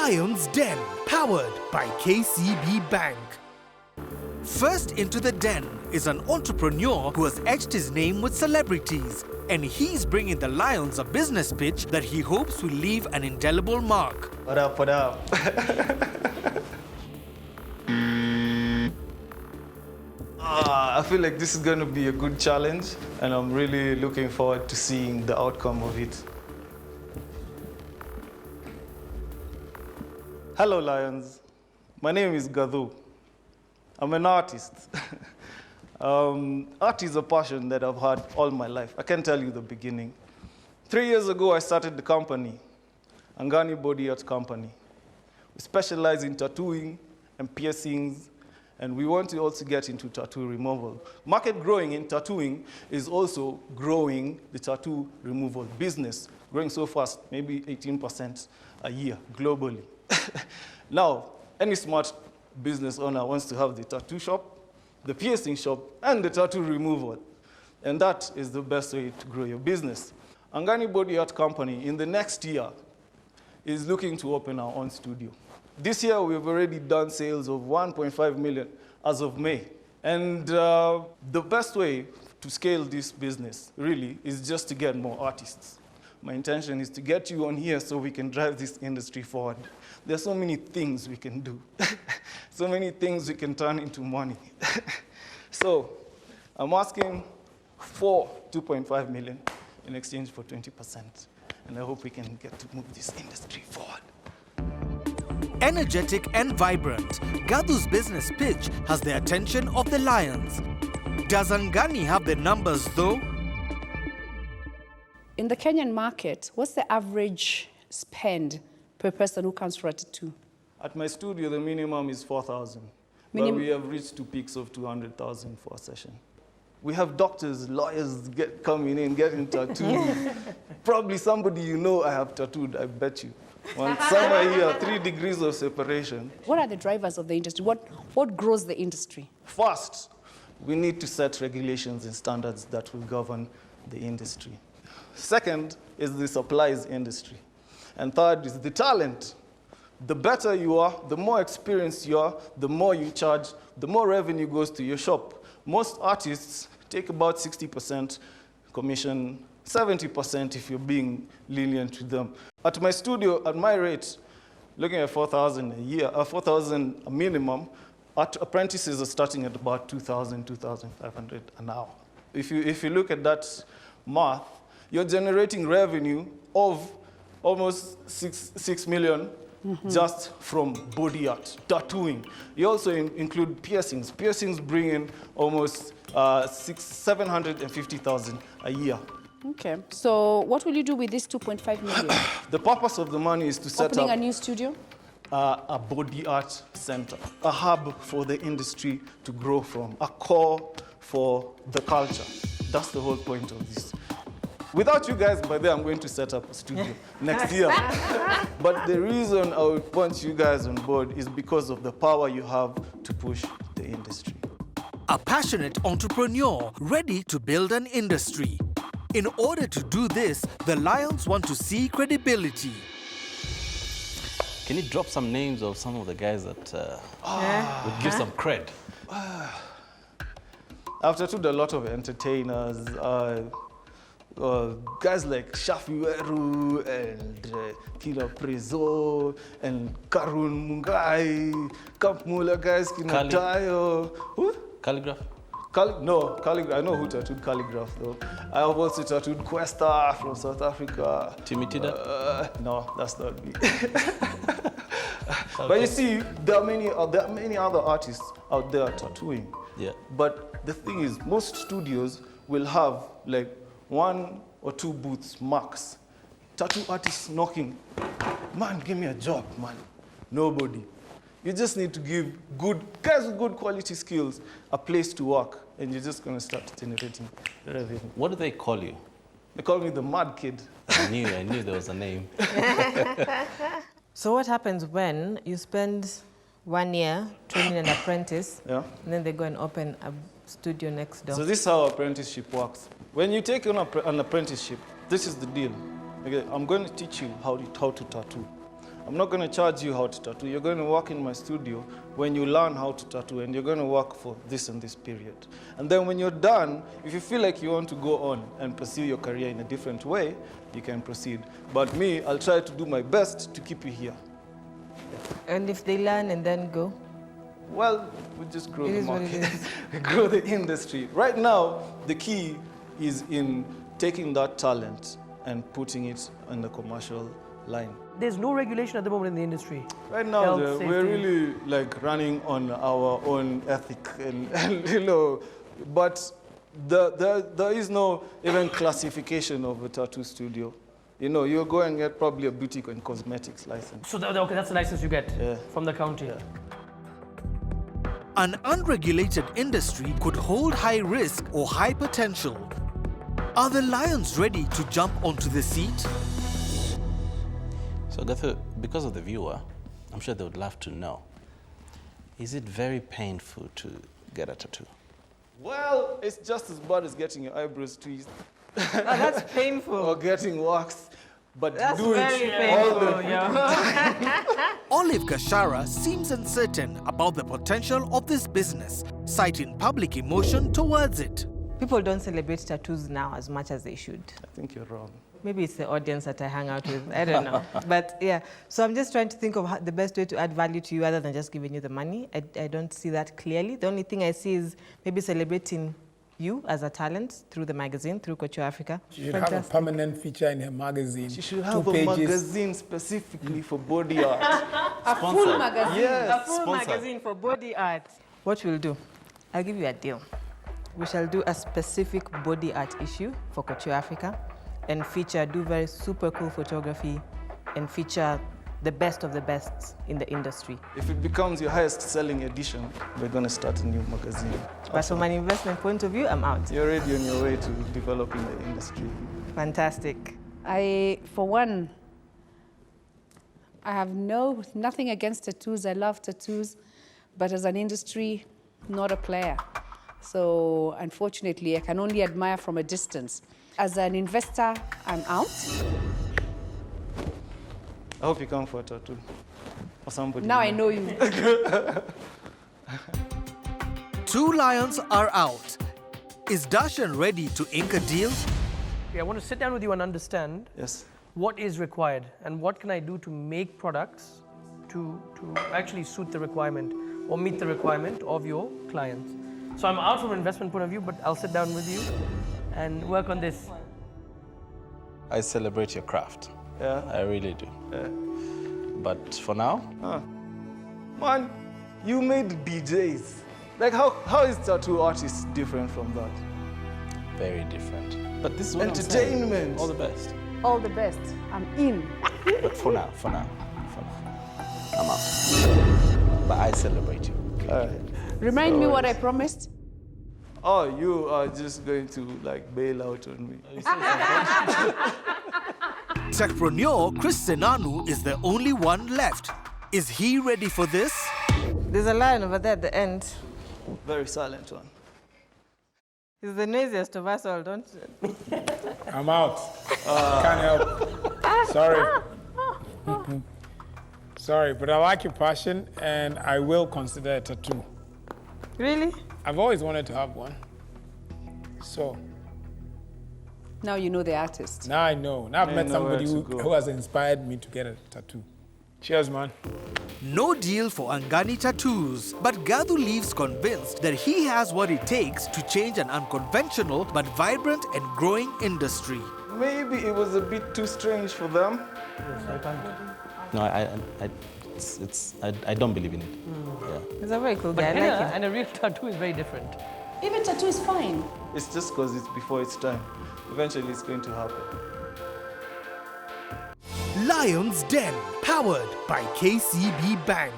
Lion's Den, powered by KCB Bank. First into the den is an entrepreneur who has etched his name with celebrities, and he's bringing the Lions a business pitch that he hopes will leave an indelible mark. What up, what up? I feel like this is going to be a good challenge, and I'm really looking forward to seeing the outcome of it. Hello, Lions. My name is Gadhu. I'm an artist. Art is a passion that I've had all my life. I can tell you the beginning. 3 years ago, I started the company, ANGANI Body Art Company. We specialize in tattooing and piercings, and we want to also get into tattoo removal. Market growing in tattooing is also growing the tattoo removal business, growing so fast, maybe 18% a year globally. Now, any smart business owner wants to have the tattoo shop, the piercing shop, and the tattoo removal. And that is the best way to grow your business. ANGANI Body Art Company, in the next year, is looking to open our own studio. This year, we've already done sales of 1.5 million as of May. And the best way to scale this business, really, is just to get more artists. My intention is to get you on here so we can drive this industry forward. There are so many things we can do. So many things we can turn into money. So I'm asking for 2.5 million in exchange for 20%. And I hope we can get to move this industry forward. Energetic and vibrant, Gadhu's business pitch has the attention of the Lions. Does ANGANI have the numbers though? In the Kenyan market, what's the average spend per person who comes for a tattoo? At my studio, the minimum is 4,000. But we have reached to peaks of 200,000 for a session. We have doctors, lawyers coming in, getting tattooed. Probably somebody you know I have tattooed, I bet you. Somewhere here, 3 degrees of separation. What are the drivers of the industry? What grows the industry? First, we need to set regulations and standards that will govern the industry. Second is the supplies industry. And third is the talent. The better you are, the more experienced you are, the more you charge, the more revenue goes to your shop. Most artists take about 60% commission, 70% if you're being lenient with them. At my studio, at my rate, looking at 4,000 a year, 4,000 a minimum, apprentices are starting at about 2,000, 2,500 an hour. If you look at that math, you're generating revenue of almost 6 million just from body art, tattooing. You also include piercings. Piercings bring in almost 750,000 a year. Okay, so what will you do with this 2.5 million? The purpose of the money is to set Opening up a new studio? A body art center, a hub for the industry to grow from, a core for the culture. That's the whole point of this. Without you guys, by then I'm going to set up a studio next year. But the reason I would want you guys on board is because of the power you have to push the industry. A passionate entrepreneur ready to build an industry. In order to do this, the Lions want to see credibility. Can you drop some names of some of the guys that would give some cred? I've tattooed a lot of entertainers, guys like Shafi Weru and Kila Prezo and Karun Mungai, Camp Mula guys, Kinatayo. Who? Calligraph? No, Calligraph. I know who tattooed Calligraph though. I have also tattooed Questa from South Africa. Timitida? No, that's not me. But you see, there are many other artists out there tattooing. Yeah. But the thing is, most studios will have like 1 or 2 booths max. Tattoo artists knocking. Man, give me a job, man. Nobody. You just need to give guys with good quality skills a place to work, and you're just going to start generating revenue. What do they call you? They call me the mad kid. I knew there was a name. So what happens when you spend 1 year training an apprentice, and then they go and open a studio next door? So this is how apprenticeship works. When you take on an apprenticeship, this is the deal. Okay, I'm going to teach you how to tattoo. I'm not going to charge you how to tattoo. You're going to work in my studio when you learn how to tattoo, and you're going to work for this and this period. And then when you're done, if you feel like you want to go on and pursue your career in a different way, you can proceed. But me, I'll try to do my best to keep you here. And if they learn and then go? Well, we just grow the market. It is what it is. We grow the industry. Right now, the key is in taking that talent and putting it on the commercial line. There's no regulation at the moment in the industry. Right now, we're really like running on our own ethic, and you know, but there is no even classification of a tattoo studio. You know, you'll go and get probably a beauty and cosmetics license. So okay, that's the license you get from the county. Yeah. An unregulated industry could hold high risk or high potential. Are the lions ready to jump onto the seat? So, Gathu, because of the viewer, I'm sure they would love to know, is it very painful to get a tattoo? Well, it's just as bad as getting your eyebrows tweezed. That's painful. Or getting waxed. But That's do very it all the painful, Olive Kashara seems uncertain about the potential of this business, citing public emotion towards it. People don't celebrate tattoos now as much as they should. I think you're wrong. Maybe it's the audience that I hang out with. I don't know. But yeah, so I'm just trying to think of the best way to add value to you other than just giving you the money. I don't see that clearly. The only thing I see is maybe celebrating you as a talent through the magazine, through Couture Africa. She should have a permanent feature in her magazine. She should have a magazine specifically for body art. A full magazine. Yes. A full magazine for body art. What we'll do, I'll give you a deal. We shall do a specific body art issue for Couture Africa and do very super cool photography and feature the best of the best in the industry. If it becomes your highest selling edition, we're going to start a new magazine. But from an investment point of view, I'm out. You're already on your way to developing the industry. Fantastic. For one, I have nothing against tattoos. I love tattoos, but as an industry, not a player. So unfortunately, I can only admire from a distance. As an investor, I'm out. I hope you come for a tattoo. Or somebody. Now I know you. 2 lions are out. Is Darshan ready to ink a deal? Okay, I want to sit down with you and understand what is required and what can I do to make products to actually suit the requirement or meet the requirement of your clients. So I'm out from an investment point of view, but I'll sit down with you and work on this. I celebrate your craft. Yeah? I really do. Yeah. But for now? Man, you made DJs. Like, how is tattoo artists different from that? Very different. But this is what entertainment. I'm saying. All the best. All the best. I'm in. But for now, I'm out. But I celebrate you. All right. Remind me what I promised. Oh, you are just going to like bail out on me. Techpreneur Chris Senanu is the only one left. Is he ready for this? There's a lion over there at the end. Very silent one. He's the noisiest of us all, don't you? I'm out. Can't help. Sorry. Sorry, but I like your passion, and I will consider a tattoo. Really? I've always wanted to have one. So. Now you know the artist. Now I know. Now I've met somebody who has inspired me to get a tattoo. Cheers, man. No deal for Angani Tattoos, but Gadhu leaves convinced that he has what it takes to change an unconventional but vibrant and growing industry. Maybe it was a bit too strange for them. Yes, I can't. No, I don't believe in it. Yeah. He's a very cool But guy. I like him. and a real tattoo is very different. Even tattoo is fine. It's just because it's before its time. Eventually, it's going to happen. Lion's Den, powered by KCB Bank.